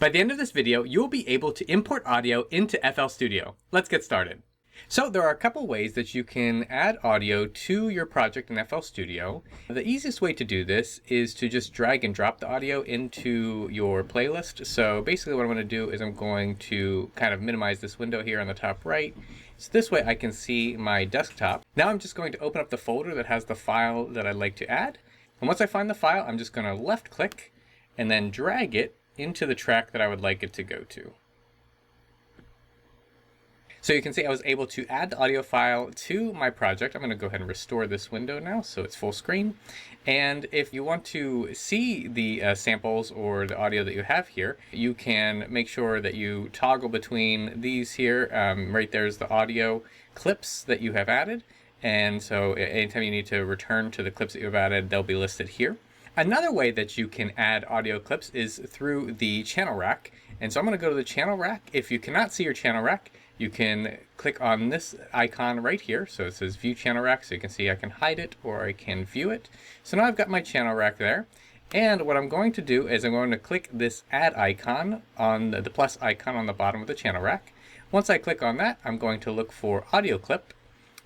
By the end of this video, you'll be able to import audio into FL Studio. Let's get started. So there are a couple ways that you can add audio to your project in FL Studio. The easiest way to do this is to just drag and drop the audio into your playlist. So basically what I'm going to do is I'm going to kind of minimize this window here on the top right. So this way I can see my desktop. Now I'm just going to open up the folder that has the file that I'd like to add. And once I find the file, I'm just going to left click and then drag it into the track that I would like it to go to. So you can see I was able to add the audio file to my project. I'm going to go ahead and restore this window now so it's full screen. And if you want to see the samples or the audio that you have here, you can make sure that you toggle between these here. Right there's the audio clips that you have added. And so anytime you need to return to the clips that you've added, they'll be listed here. Another way that you can add audio clips is through the channel rack. And so I'm going to go to the channel rack. If you cannot see your channel rack, you can click on this icon right here. So it says view channel rack. So you can see I can hide it or I can view it. So now I've got my channel rack there. And what I'm going to do is I'm going to click this add icon on the plus icon on the bottom of the channel rack. Once I click on that, I'm going to look for audio clip.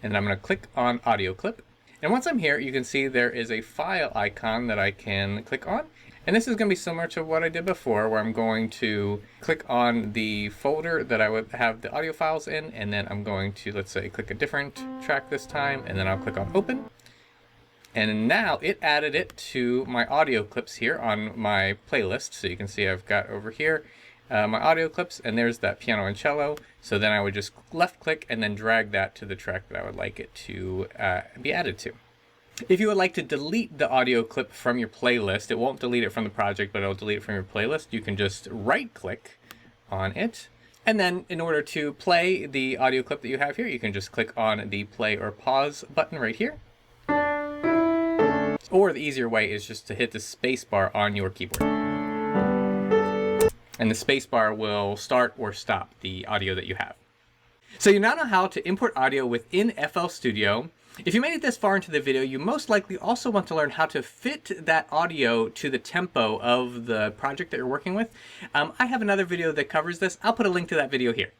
And I'm going to click on audio clip. And once I'm here, you can see there is a file icon that I can click on. And this is going to be similar to what I did before, where I'm going to click on the folder that I would have the audio files in, and then I'm going to, let's say, click a different track this time, and then I'll click on open. And now it added it to my audio clips here on my playlist. So you can see I've got over here my audio clips, and there's that piano and cello. So then I would just left click and then drag that to the track that I would like it to be added to. If you would like to delete the audio clip from your playlist, it won't delete it from the project, but it'll delete it from your playlist. You can just right click on it. And then in order to play the audio clip that you have here, you can just click on the play or pause button right here. Or the easier way is just to hit the space bar on your keyboard. And the space bar will start or stop the audio that you have. So you now know how to import audio within FL Studio. If you made it this far into the video, you most likely also want to learn how to fit that audio to the tempo of the project that you're working with. I have another video that covers this. I'll put a link to that video here.